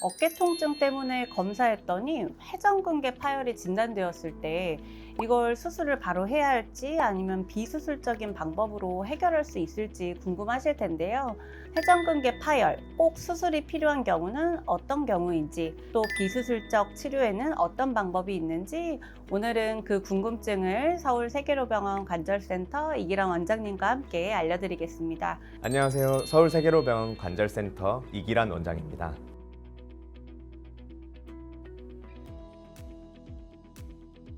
어깨 통증 때문에 검사했더니 회전근개 파열이 진단되었을 때 이걸 수술을 바로 해야 할지 아니면 비수술적인 방법으로 해결할 수 있을지 궁금하실 텐데요. 회전근개 파열, 꼭 수술이 필요한 경우는 어떤 경우인지, 또 비수술적 치료에는 어떤 방법이 있는지 오늘은 그 궁금증을 서울세계로병원 관절센터 이기란 원장님과 함께 알려드리겠습니다. 안녕하세요. 서울세계로병원 관절센터 이기란 원장입니다.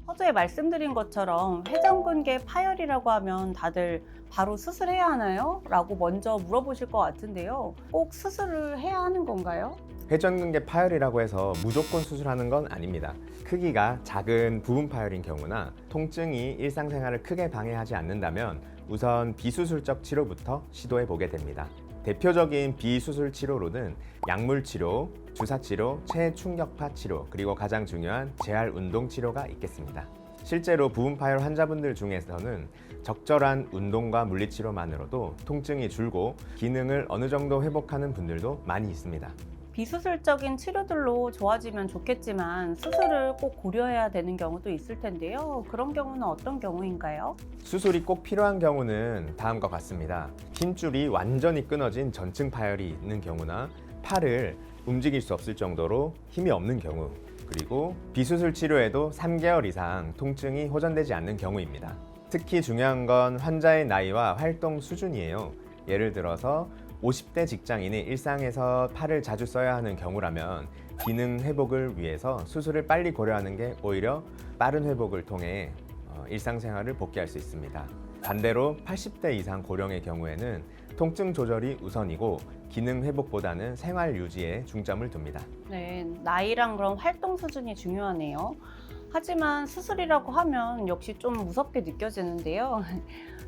서두에 말씀드린 것처럼 회전근개 파열이라고 하면 다들 바로 수술해야 하나요? 라고 먼저 물어보실 것 같은데요. 꼭 수술을 해야 하는 건가요? 회전근개 파열이라고 해서 무조건 수술하는 건 아닙니다. 크기가 작은 부분 파열인 경우나 통증이 일상생활을 크게 방해하지 않는다면 우선 비수술적 치료부터 시도해 보게 됩니다. 대표적인 비수술 치료로는 약물 치료, 주사 치료, 체충격파 치료, 그리고 가장 중요한 재활 운동 치료가 있겠습니다. 실제로 부분 파열 환자분들 중에서는 적절한 운동과 물리 치료만으로도 통증이 줄고 기능을 어느 정도 회복하는 분들도 많이 있습니다. 비수술적인 치료들로 좋아지면 좋겠지만 수술을 꼭 고려해야 되는 경우도 있을 텐데요. 그런 경우는 어떤 경우인가요? 수술이 꼭 필요한 경우는 다음과 같습니다. 힘줄이 완전히 끊어진 전층 파열이 있는 경우나 팔을 움직일 수 없을 정도로 힘이 없는 경우, 그리고 비수술 치료에도 3개월 이상 통증이 호전되지 않는 경우입니다. 특히 중요한 건 환자의 나이와 활동 수준이에요. 예를 들어서 50대 직장인이 일상에서 팔을 자주 써야 하는 경우라면 기능 회복을 위해서 수술을 빨리 고려하는 게 오히려 빠른 회복을 통해 일상생활을 복귀할 수 있습니다. 반대로 80대 이상 고령의 경우에는 통증 조절이 우선이고 기능 회복보다는 생활 유지에 중점을 둡니다. 네, 나이랑 그런 활동 수준이 중요하네요. 하지만 수술이라고 하면 역시 좀 무섭게 느껴지는데요.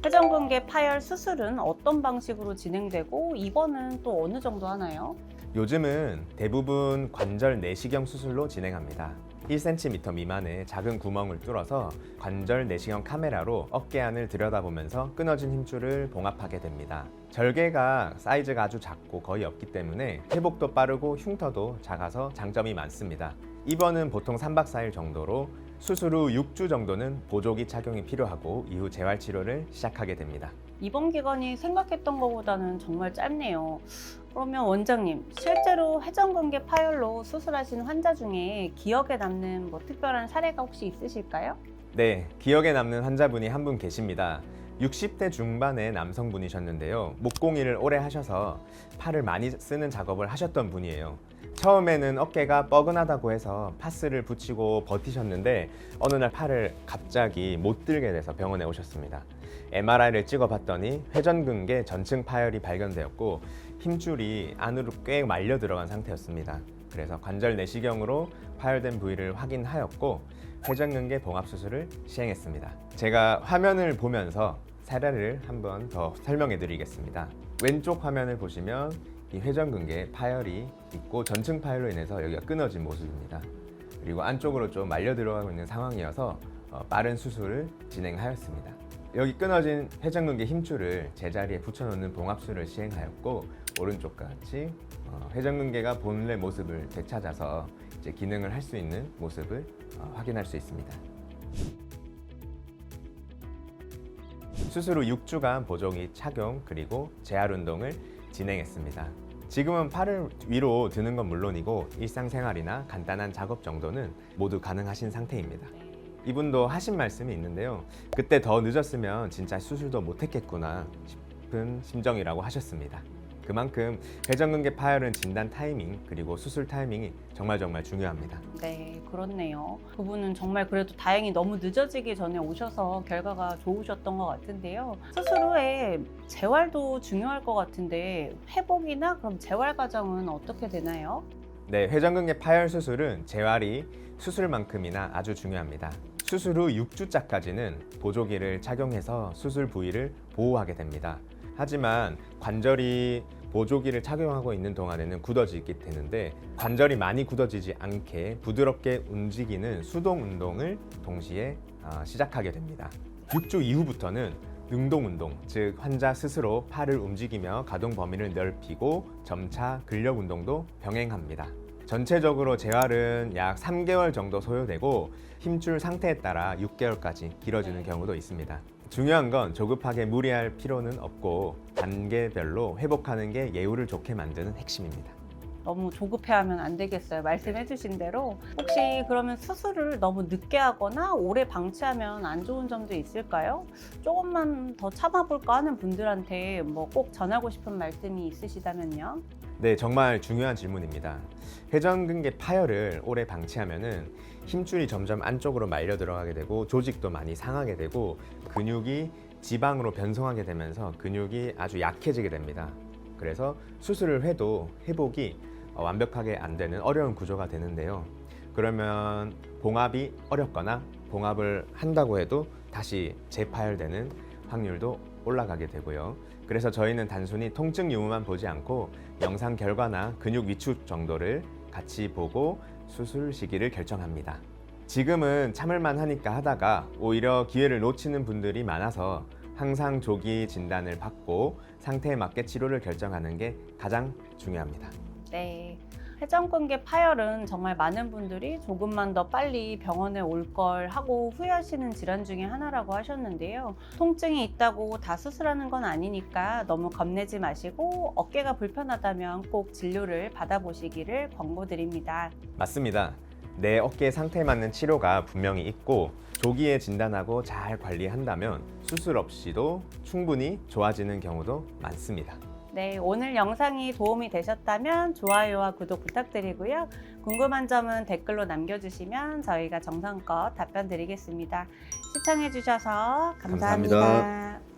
회전근개 파열 수술은 어떤 방식으로 진행되고 입원은 또 어느 정도 하나요? 요즘은 대부분 관절 내시경 수술로 진행합니다. 1cm 미만의 작은 구멍을 뚫어서 관절 내시경 카메라로 어깨 안을 들여다보면서 끊어진 힘줄을 봉합하게 됩니다. 절개가 사이즈가 아주 작고 거의 없기 때문에 회복도 빠르고 흉터도 작아서 장점이 많습니다. 입원은 보통 3박 4일 정도로 수술 후 6주 정도는 보조기 착용이 필요하고 이후 재활 치료를 시작하게 됩니다. 입원 기간이 생각했던 것보다는 정말 짧네요. 그러면 원장님, 실제로 회전근개 파열로 수술하신 환자 중에 기억에 남는 특별한 사례가 혹시 있으실까요? 네, 기억에 남는 환자분이 한 분 계십니다. 60대 중반의 남성분이셨는데요. 목공일을 오래 하셔서 팔을 많이 쓰는 작업을 하셨던 분이에요. 처음에는 어깨가 뻐근하다고 해서 파스를 붙이고 버티셨는데 어느 날 팔을 갑자기 못 들게 돼서 병원에 오셨습니다. MRI를 찍어봤더니 회전근개 전층 파열이 발견되었고 힘줄이 안으로 꽤 말려 들어간 상태였습니다. 그래서 관절 내시경으로 파열된 부위를 확인하였고 회전근개 봉합수술을 시행했습니다. 제가 화면을 보면서 사례를 한번 더 설명해 드리겠습니다. 왼쪽 화면을 보시면 이 회전근개 파열이 있고 전층 파열로 인해서 여기가 끊어진 모습입니다. 그리고 안쪽으로 좀 말려 들어가고 있는 상황이어서 빠른 수술을 진행하였습니다. 여기 끊어진 회전근개 힘줄을 제자리에 붙여놓는 봉합술을 시행하였고 오른쪽과 같이 회전근개가 본래 모습을 되찾아서 이제 기능을 할 수 있는 모습을 확인할 수 있습니다. 수술 후 6주간 보조기 착용 그리고 재활 운동을 진행했습니다. 지금은 팔을 위로 드는 건 물론이고 일상생활이나 간단한 작업 정도는 모두 가능하신 상태입니다. 이분도 하신 말씀이 있는데요. 그때 더 늦었으면 진짜 수술도 못했겠구나 싶은 심정이라고 하셨습니다. 그만큼 회전근개 파열은 진단 타이밍 그리고 수술 타이밍이 정말 중요합니다. 네, 그렇네요. 그분은 정말 그래도 다행히 너무 늦어지기 전에 오셔서 결과가 좋으셨던 것 같은데요. 수술 후에 재활도 중요할 것 같은데 회복이나 그럼 재활 과정은 어떻게 되나요? 네, 회전근개 파열 수술은 재활이 수술만큼이나 아주 중요합니다. 수술 후 6주차까지는 보조기를 착용해서 수술 부위를 보호하게 됩니다. 하지만 관절이 보조기를 착용하고 있는 동안에는 굳어지게 되는데 관절이 많이 굳어지지 않게 부드럽게 움직이는 수동 운동을 동시에 시작하게 됩니다. 6주 이후부터는 능동 운동, 즉 환자 스스로 팔을 움직이며 가동 범위를 넓히고 점차 근력 운동도 병행합니다. 전체적으로 재활은 약 3개월 정도 소요되고 힘줄 상태에 따라 6개월까지 길어지는 경우도 있습니다. 중요한 건 조급하게 무리할 필요는 없고 단계별로 회복하는 게 예후를 좋게 만드는 핵심입니다. 너무 조급해하면 안 되겠어요. 말씀해주신 대로. 혹시 그러면 수술을 너무 늦게 하거나 오래 방치하면 안 좋은 점도 있을까요? 조금만 더 참아볼까 하는 분들한테 뭐 꼭 전하고 싶은 말씀이 있으시다면요? 네, 정말 중요한 질문입니다. 회전근개 파열을 오래 방치하면은 힘줄이 점점 안쪽으로 말려 들어가게 되고 조직도 많이 상하게 되고 근육이 지방으로 변성하게 되면서 근육이 아주 약해지게 됩니다. 그래서 수술을 해도 회복이 완벽하게 안 되는 어려운 구조가 되는데요. 그러면 봉합이 어렵거나 봉합을 한다고 해도 다시 재파열되는 확률도 올라가게 되고요. 그래서 저희는 단순히 통증 유무만 보지 않고 영상 결과나 근육 위축 정도를 같이 보고 수술 시기를 결정합니다. 지금은 참을만 하니까 하다가 오히려 기회를 놓치는 분들이 많아서 항상 조기 진단을 받고 상태에 맞게 치료를 결정하는 게 가장 중요합니다. 네. 회전근개 파열은 정말 많은 분들이 조금만 더 빨리 병원에 올 걸 하고 후회하시는 질환 중에 하나라고 하셨는데요. 통증이 있다고 다 수술하는 건 아니니까 너무 겁내지 마시고 어깨가 불편하다면 꼭 진료를 받아보시기를 권고드립니다. 맞습니다. 내 어깨 상태에 맞는 치료가 분명히 있고 조기에 진단하고 잘 관리한다면 수술 없이도 충분히 좋아지는 경우도 많습니다. 네, 오늘 영상이 도움이 되셨다면 좋아요와 구독 부탁드리고요. 궁금한 점은 댓글로 남겨주시면 저희가 정성껏 답변 드리겠습니다. 시청해주셔서 감사합니다. 감사합니다.